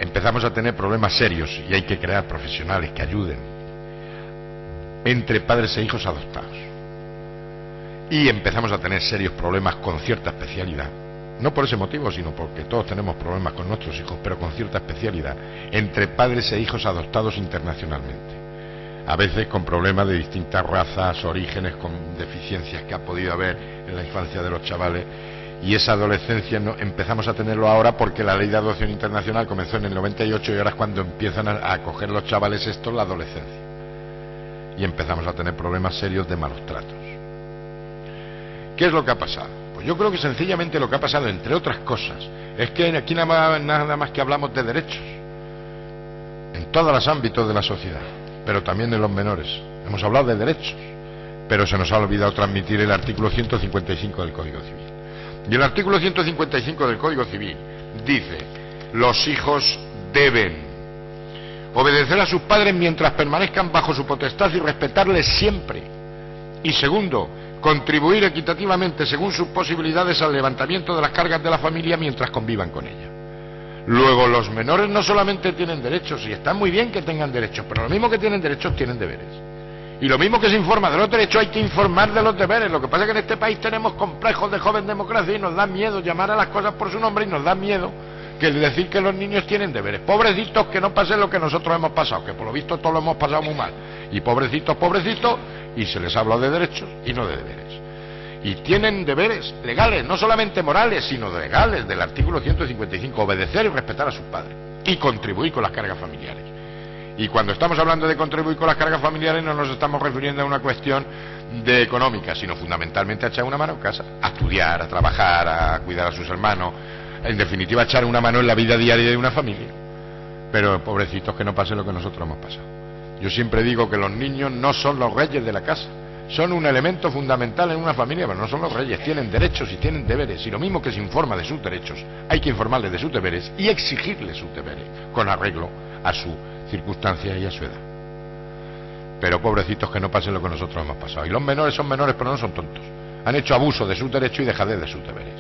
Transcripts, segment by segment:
empezamos a tener problemas serios y hay que crear profesionales que ayuden entre padres e hijos adoptados. Y empezamos a tener serios problemas con cierta especialidad, no por ese motivo, sino porque todos tenemos problemas con nuestros hijos, pero con cierta especialidad, entre padres e hijos adoptados internacionalmente. A veces con problemas de distintas razas, orígenes, con deficiencias que ha podido haber en la infancia de los chavales, y esa adolescencia empezamos a tenerlo ahora porque la ley de adopción internacional comenzó en el 98 y ahora es cuando empiezan a coger los chavales esto la adolescencia. Y empezamos a tener problemas serios de malos tratos. ¿Qué es lo que ha pasado? Pues yo creo que sencillamente lo que ha pasado, entre otras cosas, es que aquí nada más que hablamos de derechos, en todos los ámbitos de la sociedad, pero también en los menores. Hemos hablado de derechos, pero se nos ha olvidado transmitir el artículo 155 del Código Civil. Y el artículo 155 del Código Civil dice: los hijos deben obedecer a sus padres mientras permanezcan bajo su potestad y respetarles siempre. Y segundo, contribuir equitativamente según sus posibilidades al levantamiento de las cargas de la familia mientras convivan con ella. Luego, los menores no solamente tienen derechos, y está muy bien que tengan derechos, pero lo mismo que tienen derechos, tienen deberes. Y lo mismo que se informa de los derechos, hay que informar de los deberes. Lo que pasa es que en este país tenemos complejos de joven democracia y nos da miedo llamar a las cosas por su nombre, y nos da miedo que decir que los niños tienen deberes. Pobrecitos, que no pasen lo que nosotros hemos pasado, que por lo visto todos lo hemos pasado muy mal. Y pobrecitos, pobrecitos, y se les habla de derechos y no de deberes. Y tienen deberes legales, no solamente morales, sino legales, del artículo 155, obedecer y respetar a sus padres y contribuir con las cargas familiares. Y cuando estamos hablando de contribuir con las cargas familiares no nos estamos refiriendo a una cuestión de económica, sino fundamentalmente a echar una mano en casa, a estudiar, a trabajar, a cuidar a sus hermanos, en definitiva a echar una mano en la vida diaria de una familia. Pero pobrecitos, que no pase lo que nosotros hemos pasado. Yo siempre digo que los niños no son los reyes de la casa, son un elemento fundamental en una familia, pero no son los reyes, tienen derechos y tienen deberes, y lo mismo que se informa de sus derechos, hay que informarles de sus deberes y exigirles sus deberes, con arreglo a su circunstancias y a su edad. Pero pobrecitos, que no pasen lo que nosotros hemos pasado. Y los menores son menores, pero no son tontos, han hecho abuso de sus derechos y dejadez de sus deberes.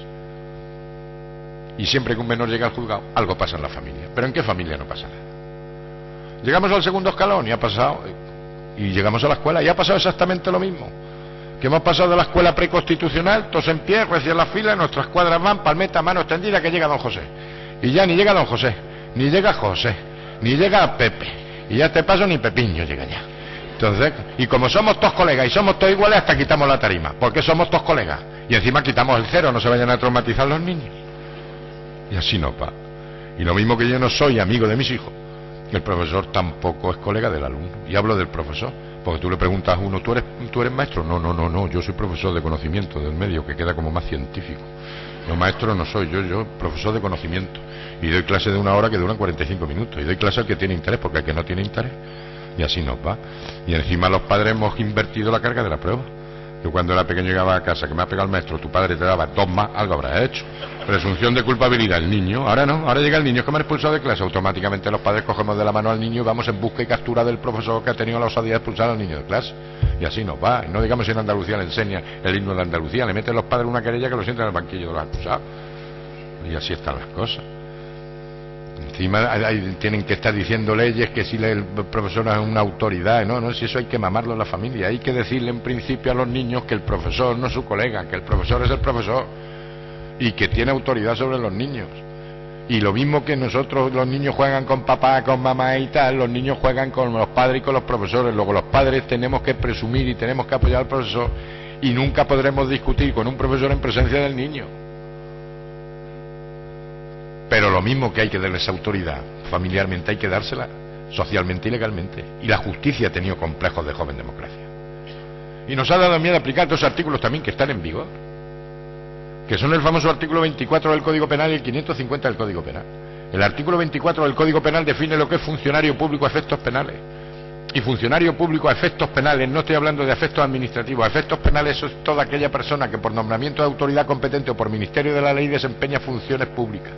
Y siempre que un menor llega al juzgado, algo pasa en la familia. ¿Pero en qué familia no pasa nada? Llegamos al segundo escalón y ha pasado, y llegamos a la escuela y ha pasado exactamente lo mismo. Que hemos pasado de la escuela preconstitucional, todos en pie, recién las filas, nuestras cuadras van, palmeta, mano extendida, que llega don José. Y ya ni llega don José, ni llega José, ni llega Pepe, y ya este paso ni Pepiño llega ya. Entonces, y como somos todos colegas y somos todos iguales, hasta quitamos la tarima, porque somos todos colegas. Y encima quitamos el cero, no se vayan a traumatizar los niños. Y así no va. Y lo mismo que yo no soy amigo de mis hijos, el profesor tampoco es colega del alumno. Y hablo del profesor, porque tú le preguntas a uno: ¿tú eres maestro? No, yo soy profesor de conocimiento del medio, que queda como más científico. No, maestro no soy, yo profesor de conocimiento. Y doy clase de 1 hora que duran 45 minutos. Y doy clase al que tiene interés, porque al que no tiene interés. Y así nos va. Y encima los padres hemos invertido la carga de la prueba. Yo cuando era pequeño llegaba a casa, que me ha pegado el maestro, tu padre te daba 2 más, algo habrá hecho. Presunción de culpabilidad, el niño. Ahora no, ahora llega el niño, es que me han expulsado de clase. Automáticamente los padres cogemos de la mano al niño y vamos en busca y captura del profesor que ha tenido la osadía de expulsar al niño de clase. Y así nos va. Y no digamos si en Andalucía le enseña el himno de Andalucía, le meten los padres una querella que lo sientan en el banquillo de los expulsados. Y así están las cosas. Encima tienen que estar diciendo leyes que si el profesor es una autoridad. No, si eso hay que mamarlo en la familia. Hay que decirle en principio a los niños que el profesor no es su colega, que el profesor es el profesor y que tiene autoridad sobre los niños. Y lo mismo que nosotros, los niños juegan con papá, con mamá y tal, los niños juegan con los padres y con los profesores. Luego los padres tenemos que presumir y tenemos que apoyar al profesor, y nunca podremos discutir con un profesor en presencia del niño. Pero lo mismo que hay que darles autoridad familiarmente, hay que dársela socialmente y legalmente. Y la justicia ha tenido complejos de joven democracia. Y nos ha dado miedo aplicar 2 artículos también que están en vigor, que son el famoso artículo 24 del Código Penal y el 550 del Código Penal. El artículo 24 del Código Penal define lo que es funcionario público a efectos penales. Y funcionario público a efectos penales, no estoy hablando de efectos administrativos, a efectos penales eso es toda aquella persona que por nombramiento de autoridad competente o por ministerio de la ley desempeña funciones públicas.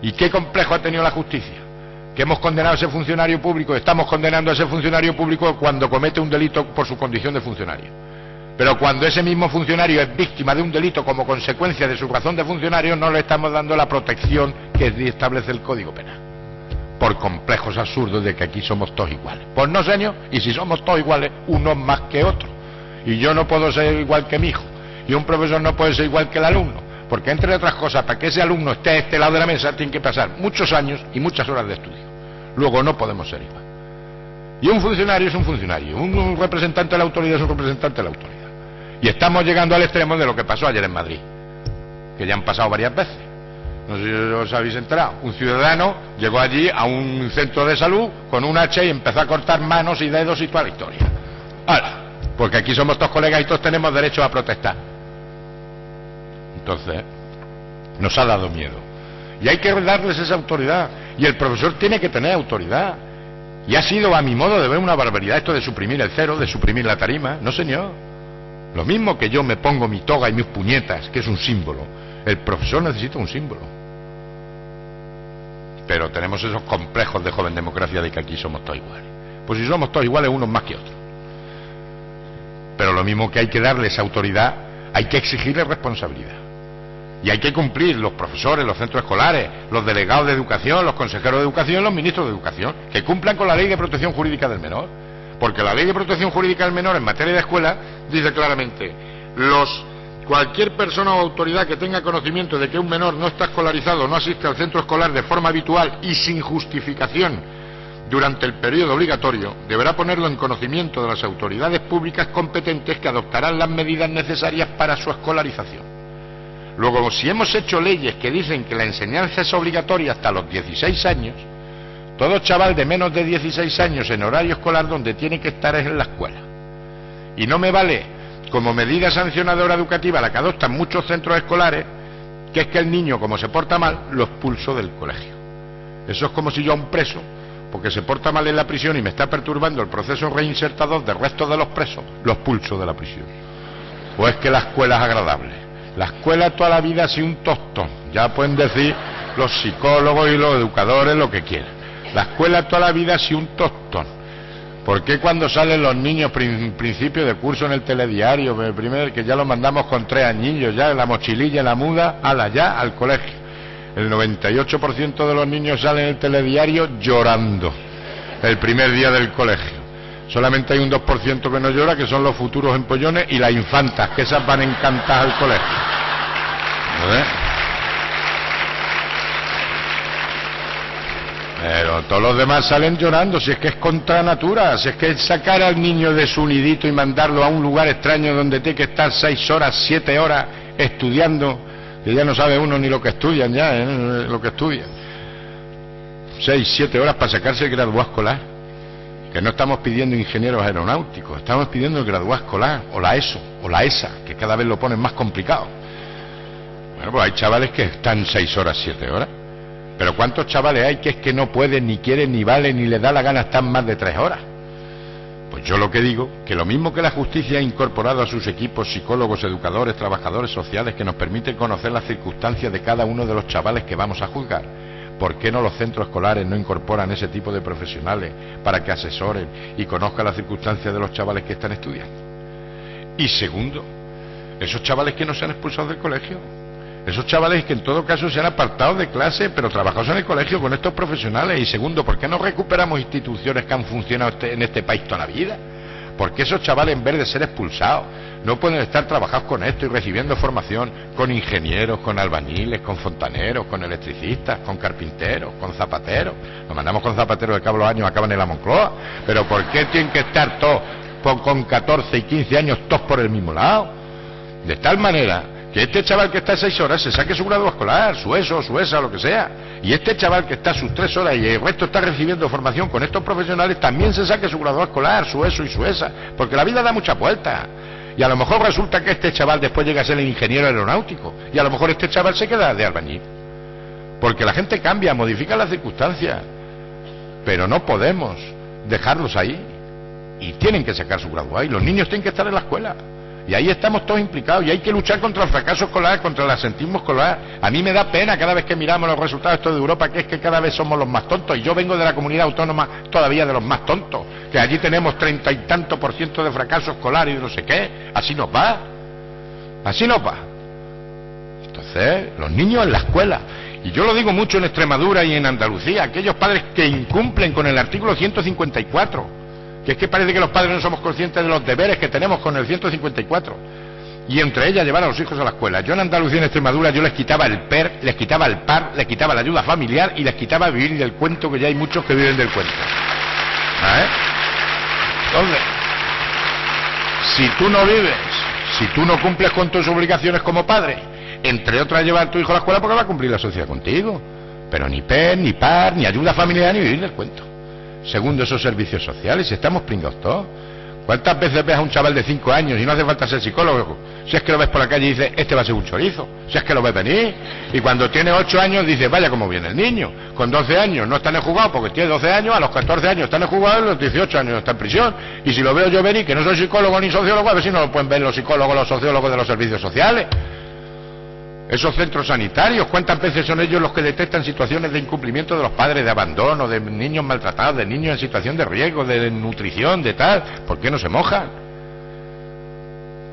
¿Y qué complejo ha tenido la justicia? Que hemos condenado a ese funcionario público, estamos condenando a ese funcionario público cuando comete un delito por su condición de funcionario. Pero cuando ese mismo funcionario es víctima de un delito como consecuencia de su razón de funcionario, no le estamos dando la protección que establece el Código Penal. Por complejos absurdos de que aquí somos todos iguales. Pues no, señor, y si somos todos iguales, unos más que otros. Y yo no puedo ser igual que mi hijo, y un profesor no puede ser igual que el alumno, porque entre otras cosas, para que ese alumno esté a este lado de la mesa, tiene que pasar muchos años y muchas horas de estudio. Luego no podemos ser igual. Y un funcionario es un funcionario, un representante de la autoridad es un representante de la autoridad. Y estamos llegando al extremo de lo que pasó ayer en Madrid, que ya han pasado varias veces. No sé si os habéis enterado. Un ciudadano llegó allí a un centro de salud con un hacha y empezó a cortar manos y dedos y toda la historia. ¡Hala! Porque aquí somos todos colegas y todos tenemos derecho a protestar. Entonces, nos ha dado miedo. Y hay que darles esa autoridad. Y el profesor tiene que tener autoridad. Y ha sido, a mi modo de ver, una barbaridad esto de suprimir el cero, de suprimir la tarima. No, señor. Lo mismo que yo me pongo mi toga y mis puñetas, que es un símbolo. El profesor necesita un símbolo. Pero tenemos esos complejos de joven democracia de que aquí somos todos iguales. Pues si somos todos iguales, unos más que otros. Pero lo mismo que hay que darles autoridad, hay que exigirles responsabilidad. Y hay que cumplir los profesores, los centros escolares, los delegados de educación, los consejeros de educación, los ministros de educación, que cumplan con la Ley de Protección Jurídica del Menor. Porque la Ley de Protección Jurídica del Menor en materia de escuela dice claramente: cualquier persona o autoridad que tenga conocimiento de que un menor no está escolarizado o no asiste al centro escolar de forma habitual y sin justificación durante el periodo obligatorio, deberá ponerlo en conocimiento de las autoridades públicas competentes que adoptarán las medidas necesarias para su escolarización. Luego, si hemos hecho leyes que dicen que la enseñanza es obligatoria hasta los 16 años, todo chaval de menos de 16 años en horario escolar donde tiene que estar es en la escuela. Y no me vale como medida sancionadora educativa la que adoptan muchos centros escolares, que es que el niño, como se porta mal, lo expulso del colegio. Eso es como si yo a un preso, porque se porta mal en la prisión y me está perturbando el proceso reinsertador del resto de los presos, lo expulso de la prisión. O es que la escuela es agradable. La escuela toda la vida ha sido un tostón. Ya pueden decir los psicólogos y los educadores lo que quieran. La escuela toda la vida ha sido un tostón. ¿Por qué cuando salen los niños principio de curso en el telediario, primero que ya los mandamos con 3 añillos, ya en la mochililla, en la muda, ya al colegio? El 98% de los niños salen en el telediario llorando el primer día del colegio. Solamente hay un 2% que no llora, que son los futuros empollones y las infantas, que esas van encantadas al colegio. Pero todos los demás salen llorando, si es que es contra natura, si es que es sacar al niño de su nidito y mandarlo a un lugar extraño donde tiene que estar 6 horas, 7 horas estudiando, que ya no sabe uno ni lo que estudian ya, lo que estudian. 6, 7 horas para sacarse el graduado escolar. Que no estamos pidiendo ingenieros aeronáuticos, estamos pidiendo el graduado escolar, o la ESO, o la ESA, que cada vez lo ponen más complicado. Bueno, pues hay chavales que están 6 horas, 7 horas. Pero ¿cuántos chavales hay que es que no pueden, ni quieren, ni valen, ni les da la gana estar más de 3 horas? Pues yo lo que digo, que lo mismo que la justicia ha incorporado a sus equipos psicólogos, educadores, trabajadores sociales que nos permiten conocer las circunstancias de cada uno de los chavales que vamos a juzgar, ¿por qué no los centros escolares no incorporan ese tipo de profesionales para que asesoren y conozcan las circunstancias de los chavales que están estudiando? Y segundo, esos chavales que no se han expulsado del colegio, esos chavales que en todo caso se han apartado de clase, pero trabajados en el colegio con estos profesionales. Y segundo, ¿por qué no recuperamos instituciones que han funcionado en este país toda la vida? ¿Por qué esos chavales, en vez de ser expulsados, no pueden estar trabajados con esto y recibiendo formación con ingenieros, con albañiles, con fontaneros, con electricistas, con carpinteros, con zapateros? Nos mandamos con zapateros de cabo los años, acaban en la Moncloa. ¿Pero por qué tienen que estar todos con 14 y 15 años todos por el mismo lado? De tal manera que este chaval que está 6 horas se saque su grado escolar, su ESO, su ESA, lo que sea. Y este chaval que está sus 3 horas y el resto está recibiendo formación con estos profesionales, también se saque su grado escolar, su ESO y su ESA. Porque la vida da mucha vuelta. Y a lo mejor resulta que este chaval después llega a ser el ingeniero aeronáutico. Y a lo mejor este chaval se queda de albañil. Porque la gente cambia, modifica las circunstancias. Pero no podemos dejarlos ahí. Y tienen que sacar su grado ahí. Los niños tienen que estar en la escuela. Y ahí estamos todos implicados, y hay que luchar contra el fracaso escolar, contra el absentismo escolar. A mí me da pena cada vez que miramos los resultados de Europa, que es que cada vez somos los más tontos, y yo vengo de la comunidad autónoma todavía de los más tontos, que allí tenemos 30 y tanto % de fracaso escolar y de no sé qué. Así nos va, así nos va. Entonces, los niños en la escuela, y yo lo digo mucho en Extremadura y en Andalucía, aquellos padres que incumplen con el artículo 154, que es que parece que los padres no somos conscientes de los deberes que tenemos con el 154, y entre ellas llevar a los hijos a la escuela. Yo en Andalucía y en Extremadura yo les quitaba el PER, les quitaba el PAR, les quitaba la ayuda familiar y les quitaba vivir del cuento, que ya hay muchos que viven del cuento. Entonces, si tú no vives, si tú no cumples con tus obligaciones como padre, entre otras llevar a tu hijo a la escuela, porque va a cumplir la sociedad contigo, pero ni PER, ni PAR, ni ayuda familiar, ni vivir del cuento. Segundo, esos servicios sociales, si estamos pringados todos. ¿Cuántas veces ves a un chaval de 5 años y no hace falta ser psicólogo? Si es que lo ves por la calle y dices, este va a ser un chorizo. Si es que lo ves venir. Y cuando tiene 8 años dices, vaya cómo viene el niño. Con 12 años no está en el juzgado porque tiene 12 años, a los 14 años está en el juzgado, a los 18 años está en prisión. Y si lo veo yo venir, que no soy psicólogo ni sociólogo, a ver si no lo pueden ver los psicólogos, los sociólogos de los servicios sociales. Esos centros sanitarios, ¿cuántas veces son ellos los que detectan situaciones de incumplimiento de los padres, de abandono, de niños maltratados, de niños en situación de riesgo, de nutrición, de tal? ¿Por qué no se mojan?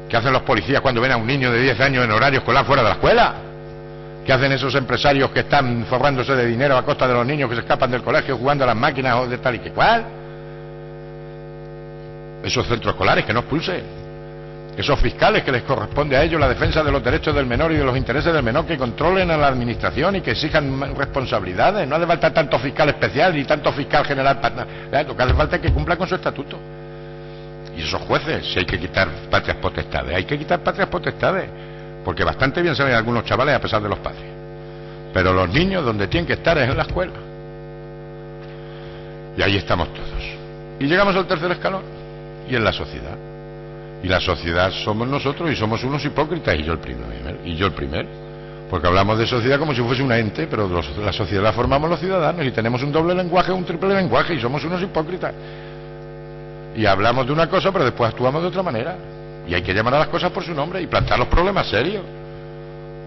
¿Qué hacen los policías cuando ven a un niño de 10 años en horario escolar fuera de la escuela? ¿Qué hacen esos empresarios que están forrándose de dinero a costa de los niños que se escapan del colegio jugando a las máquinas o de tal y que cual? Esos centros escolares que no expulsen. Esos fiscales que les corresponde a ellos la defensa de los derechos del menor y de los intereses del menor, que controlen a la administración y que exijan responsabilidades. No hace falta tanto fiscal especial ni tanto fiscal general. Lo que hace falta es que cumpla con su estatuto. Y esos jueces, si hay que quitar patrias potestades, hay que quitar patrias potestades, porque bastante bien saben algunos chavales a pesar de los padres. Pero los niños donde tienen que estar es en la escuela. Y ahí estamos todos. Y llegamos al tercer escalón, y en la sociedad. Y la sociedad somos nosotros, y somos unos hipócritas, y yo el primero, porque hablamos de sociedad como si fuese una ente, pero la sociedad la formamos los ciudadanos, y tenemos un doble lenguaje, un triple lenguaje, y somos unos hipócritas. Y hablamos de una cosa, pero después actuamos de otra manera, y hay que llamar a las cosas por su nombre, y plantear los problemas serios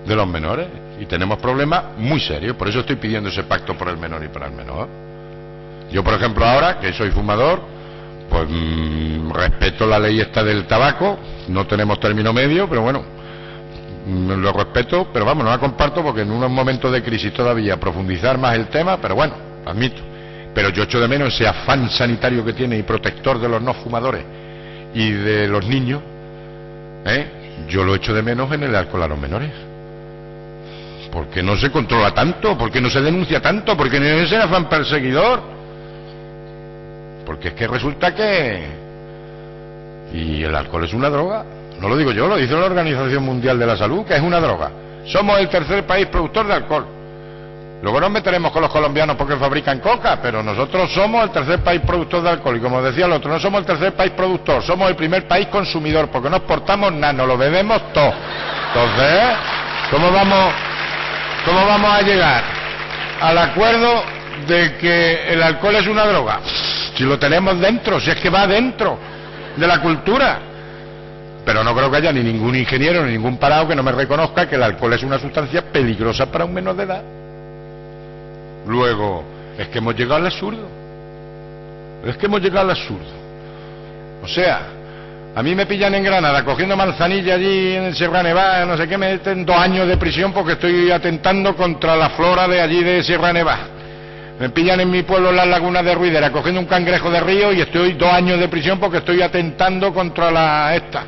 de los menores, y tenemos problemas muy serios. Por eso estoy pidiendo ese pacto por el menor y para el menor. Yo, por ejemplo, ahora, que soy fumador, pues respeto la ley esta del tabaco, no tenemos término medio, pero bueno, lo respeto, pero vamos, no la comparto porque en unos momentos de crisis todavía profundizar más el tema, pero bueno, admito. Pero yo echo de menos ese afán sanitario que tiene y protector de los no fumadores y de los niños, yo lo echo de menos en el alcohol a los menores. ¿Por qué no se controla tanto? ¿Por qué no se denuncia tanto? ¿Por qué no es ese afán perseguidor? Porque es que resulta que... Y el alcohol es una droga. No lo digo yo, lo dice la Organización Mundial de la Salud, que es una droga. Somos el tercer país productor de alcohol. Luego nos meteremos con los colombianos porque fabrican coca, pero nosotros somos el tercer país productor de alcohol. Y como decía el otro, no somos el tercer país productor, somos el primer país consumidor, porque no exportamos nada, nos lo bebemos todo. Entonces, ¿cómo vamos a llegar al acuerdo de que el alcohol es una droga? Si lo tenemos dentro, si es que va dentro de la cultura. Pero no creo que haya ni ningún ingeniero ni ningún parado que no me reconozca que el alcohol es una sustancia peligrosa para un menor de edad. Luego, es que hemos llegado al absurdo. O sea, a mí me pillan en Granada cogiendo manzanilla allí en el Sierra Nevada, no sé qué, me meten 2 años de prisión porque estoy atentando contra la flora de allí de Sierra Nevada. Me pillan en mi pueblo, en las lagunas de Ruidera, cogiendo un cangrejo de río y estoy 2 años de prisión porque estoy atentando contra la esta.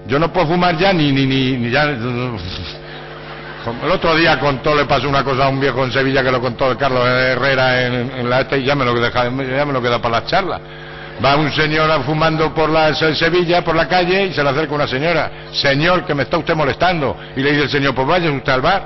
Yo no puedo fumar ya ni ya. El otro día le pasó una cosa a un viejo en Sevilla que lo contó Carlos Herrera en la esta y ya me lo queda para las charlas. Va un señor fumando en Sevilla, por la calle, y se le acerca una señora. Señor, que me está usted molestando. Y le dice el señor, pues vaya usted al bar.